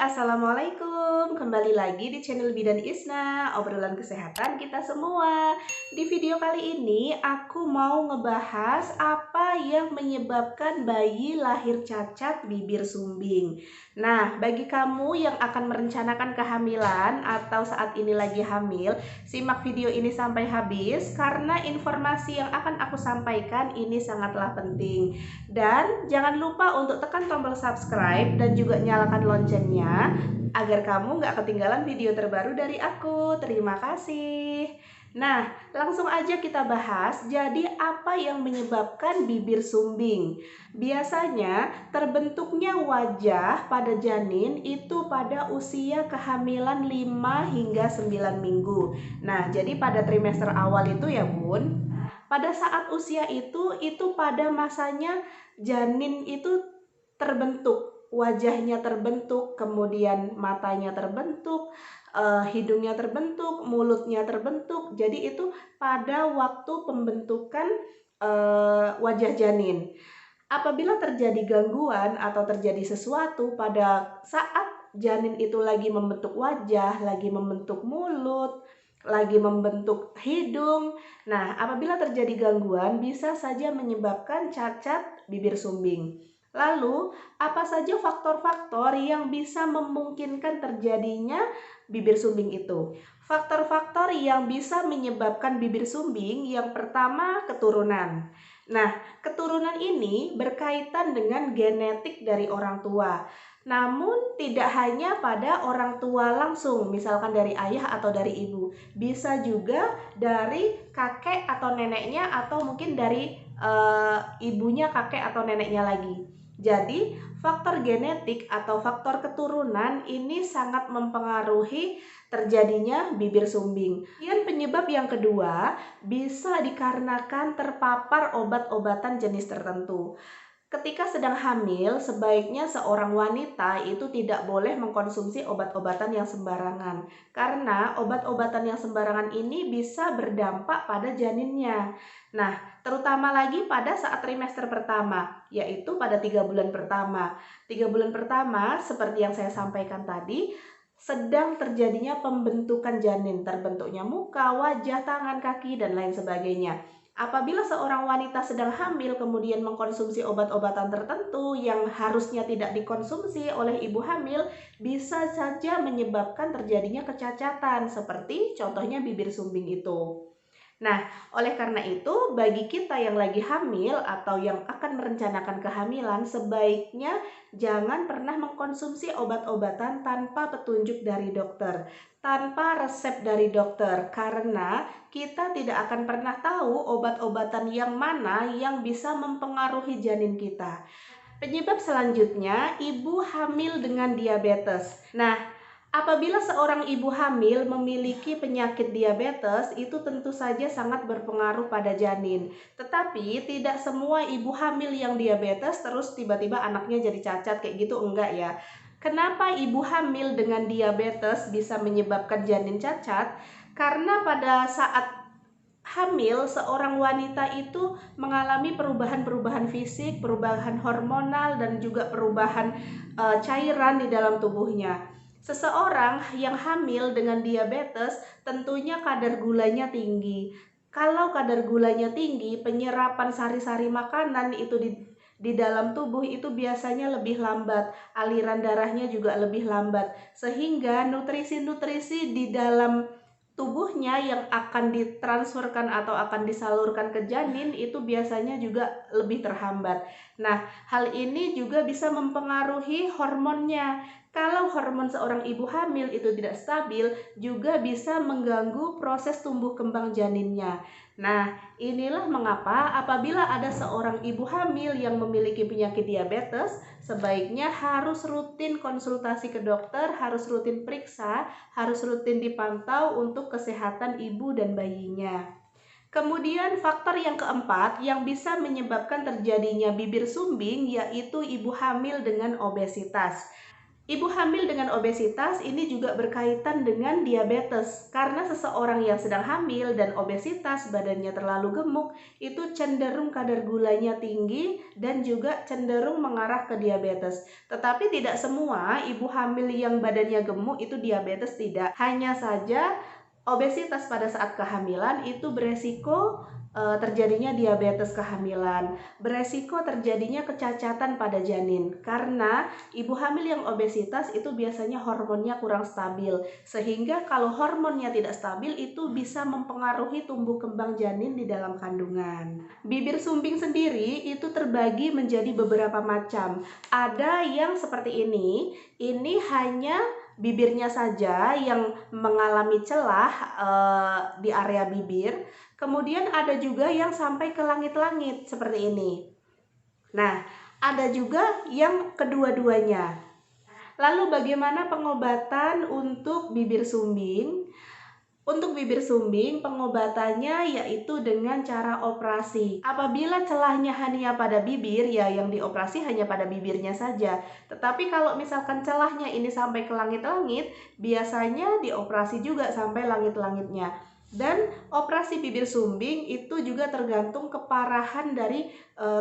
Assalamualaikum. Kembali lagi di channel Bidan Isna, obrolan kesehatan kita semua. Di video kali ini aku mau ngebahas apa yang menyebabkan bayi lahir cacat bibir sumbing. Nah, bagi kamu yang akan merencanakan kehamilan atau saat ini lagi hamil, simak video ini sampai habis karena informasi yang akan aku sampaikan ini sangatlah penting. Dan jangan lupa untuk tekan tombol subscribe dan juga nyalakan loncengnya agar kamu nggak ketinggalan video terbaru dari aku. Terima kasih. Nah, langsung aja kita bahas. Jadi apa yang menyebabkan bibir sumbing? Biasanya terbentuknya wajah pada janin itu pada usia kehamilan 5 hingga 9 minggu. Nah, jadi pada trimester awal itu ya Bun, pada saat usia itu pada masanya janin itu terbentuk, wajahnya terbentuk, kemudian matanya terbentuk, hidungnya terbentuk, mulutnya terbentuk. Jadi itu pada waktu pembentukan wajah janin. Apabila terjadi gangguan atau terjadi sesuatu pada saat janin itu lagi membentuk wajah, lagi membentuk mulut, lagi membentuk hidung. Nah, apabila terjadi gangguan bisa saja menyebabkan cacat bibir sumbing. Lalu, apa saja faktor-faktor yang bisa memungkinkan terjadinya bibir sumbing itu? Faktor-faktor yang bisa menyebabkan bibir sumbing yang pertama keturunan. Nah, keturunan ini berkaitan dengan genetik dari orang tua. Namun tidak hanya pada orang tua langsung, misalkan dari ayah atau dari ibu. Bisa juga dari kakek atau neneknya atau mungkin dari ibunya kakek atau neneknya lagi. Jadi, faktor genetik atau faktor keturunan ini sangat mempengaruhi terjadinya bibir sumbing. Kemudian penyebab yang kedua bisa dikarenakan terpapar obat-obatan jenis tertentu. Ketika sedang hamil, sebaiknya seorang wanita itu tidak boleh mengkonsumsi obat-obatan yang sembarangan. Karena obat-obatan yang sembarangan ini bisa berdampak pada janinnya. Nah, terutama lagi pada saat trimester pertama, yaitu pada 3 bulan pertama. 3 bulan pertama, seperti yang saya sampaikan tadi, sedang terjadinya pembentukan janin, terbentuknya muka, wajah, tangan, kaki, dan lain sebagainya. Apabila seorang wanita sedang hamil kemudian mengkonsumsi obat-obatan tertentu yang harusnya tidak dikonsumsi oleh ibu hamil, bisa saja menyebabkan terjadinya kecacatan seperti contohnya bibir sumbing itu. Nah, oleh karena itu, bagi kita yang lagi hamil atau yang akan merencanakan kehamilan, sebaiknya jangan pernah mengkonsumsi obat-obatan tanpa petunjuk dari dokter, tanpa resep dari dokter, karena kita tidak akan pernah tahu obat-obatan yang mana yang bisa mempengaruhi janin kita. Penyebab selanjutnya, ibu hamil dengan diabetes. Nah, apabila seorang ibu hamil memiliki penyakit diabetes, itu tentu saja sangat berpengaruh pada janin. Tetapi tidak semua ibu hamil yang diabetes terus tiba-tiba anaknya jadi cacat kayak gitu, enggak ya. Kenapa ibu hamil dengan diabetes bisa menyebabkan janin cacat? Karena pada saat hamil, seorang wanita itu mengalami perubahan-perubahan fisik, perubahan hormonal, dan juga perubahan cairan di dalam tubuhnya. Seseorang yang hamil dengan diabetes tentunya kadar gulanya tinggi. Kalau kadar gulanya tinggi, penyerapan sari-sari makanan itu di dalam tubuh itu biasanya lebih lambat, aliran darahnya juga lebih lambat, sehingga nutrisi-nutrisi di dalam tubuhnya yang akan ditransferkan atau akan disalurkan ke janin itu biasanya juga lebih terhambat. Nah, hal ini juga bisa mempengaruhi hormonnya. Kalau hormon seorang ibu hamil itu tidak stabil, juga bisa mengganggu proses tumbuh kembang janinnya. Nah, inilah mengapa apabila ada seorang ibu hamil yang memiliki penyakit diabetes, sebaiknya harus rutin konsultasi ke dokter, harus rutin periksa, harus rutin dipantau untuk kesehatan ibu dan bayinya. Kemudian faktor yang keempat yang bisa menyebabkan terjadinya bibir sumbing yaitu ibu hamil dengan obesitas. Ibu hamil dengan obesitas ini juga berkaitan dengan diabetes, karena seseorang yang sedang hamil dan obesitas badannya terlalu gemuk itu cenderung kadar gulanya tinggi dan juga cenderung mengarah ke diabetes. Tetapi tidak semua ibu hamil yang badannya gemuk itu diabetes, tidak. Hanya saja obesitas pada saat kehamilan itu beresiko terjadinya diabetes kehamilan, beresiko terjadinya kecacatan pada janin, karena ibu hamil yang obesitas itu biasanya hormonnya kurang stabil, sehingga kalau hormonnya tidak stabil itu bisa mempengaruhi tumbuh kembang janin di dalam kandungan. Bibir sumbing sendiri itu terbagi menjadi beberapa macam. Ada yang seperti ini hanya bibirnya saja yang mengalami celah di area bibir. Kemudian ada juga yang sampai ke langit-langit seperti ini. Nah, ada juga yang kedua-duanya. Lalu bagaimana pengobatan untuk bibir sumbing? Untuk bibir sumbing, pengobatannya yaitu dengan cara operasi. Apabila celahnya hanya pada bibir, ya yang dioperasi hanya pada bibirnya saja. Tetapi kalau misalkan celahnya ini sampai ke langit-langit, biasanya dioperasi juga sampai langit-langitnya. Dan operasi bibir sumbing itu juga tergantung keparahan dari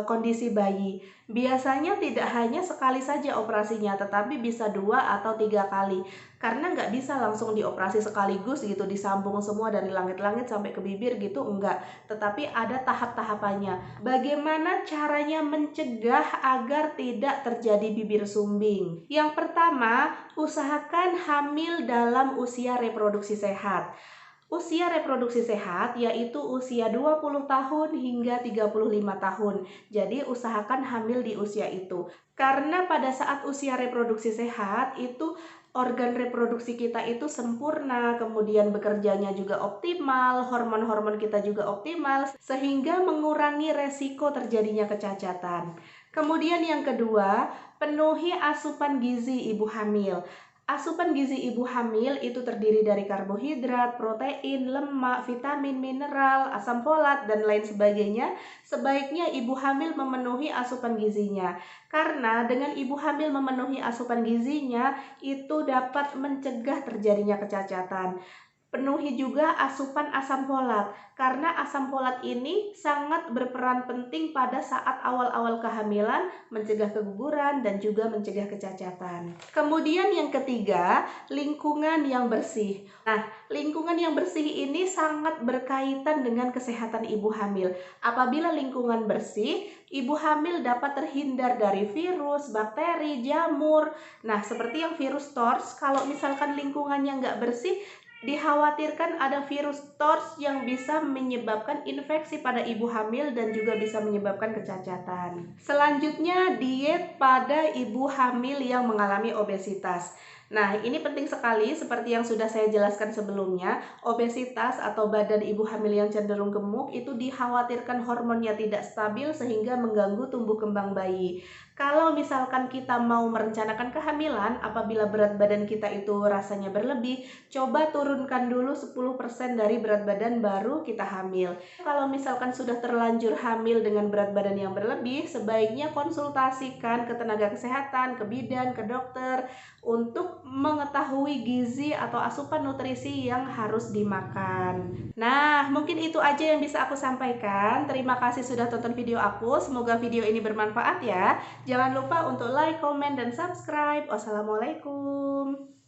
kondisi bayi. Biasanya tidak hanya sekali saja operasinya, tetapi bisa 2 atau 3 kali. Karena nggak bisa langsung dioperasi sekaligus gitu, disambung semua dari langit-langit sampai ke bibir gitu, enggak. Tetapi ada tahap-tahapannya. Bagaimana caranya mencegah agar tidak terjadi bibir sumbing? Yang pertama, usahakan hamil dalam usia reproduksi sehat. Usia reproduksi sehat yaitu usia 20 tahun hingga 35 tahun. Jadi usahakan hamil di usia itu. Karena pada saat usia reproduksi sehat itu organ reproduksi kita itu sempurna, kemudian bekerjanya juga optimal, hormon-hormon kita juga optimal, sehingga mengurangi resiko terjadinya kecacatan. Kemudian yang kedua, penuhi asupan gizi ibu hamil. Asupan gizi ibu hamil itu terdiri dari karbohidrat, protein, lemak, vitamin, mineral, asam folat, dan lain sebagainya. Sebaiknya ibu hamil memenuhi asupan gizinya. Karena dengan ibu hamil memenuhi asupan gizinya, itu dapat mencegah terjadinya kecacatan. Penuhi juga asupan asam folat, karena asam folat ini sangat berperan penting pada saat awal-awal kehamilan, mencegah keguguran dan juga mencegah kecacatan. Kemudian yang ketiga, lingkungan yang bersih. Nah, lingkungan yang bersih ini sangat berkaitan dengan kesehatan ibu hamil. Apabila lingkungan bersih, ibu hamil dapat terhindar dari virus, bakteri, jamur. Nah, seperti yang virus TORS, kalau misalkan lingkungannya nggak bersih, dikhawatirkan ada virus TORS yang bisa menyebabkan infeksi pada ibu hamil dan juga bisa menyebabkan kecacatan. Selanjutnya, diet pada ibu hamil yang mengalami obesitas. Nah, ini penting sekali seperti yang sudah saya jelaskan sebelumnya. Obesitas atau badan ibu hamil yang cenderung gemuk itu dikhawatirkan hormonnya tidak stabil sehingga mengganggu tumbuh kembang bayi. Kalau misalkan kita mau merencanakan kehamilan, apabila berat badan kita itu rasanya berlebih, coba turunkan dulu 10% dari berat badan baru kita hamil. Kalau misalkan sudah terlanjur hamil dengan berat badan yang berlebih, sebaiknya konsultasikan ke tenaga kesehatan, ke bidan, ke dokter untuk mengetahui gizi atau asupan nutrisi yang harus dimakan. Nah, mungkin itu aja yang bisa aku sampaikan. Terima kasih sudah tonton video aku. Semoga video ini bermanfaat ya. Jangan lupa untuk like, komen, dan subscribe. Wassalamualaikum.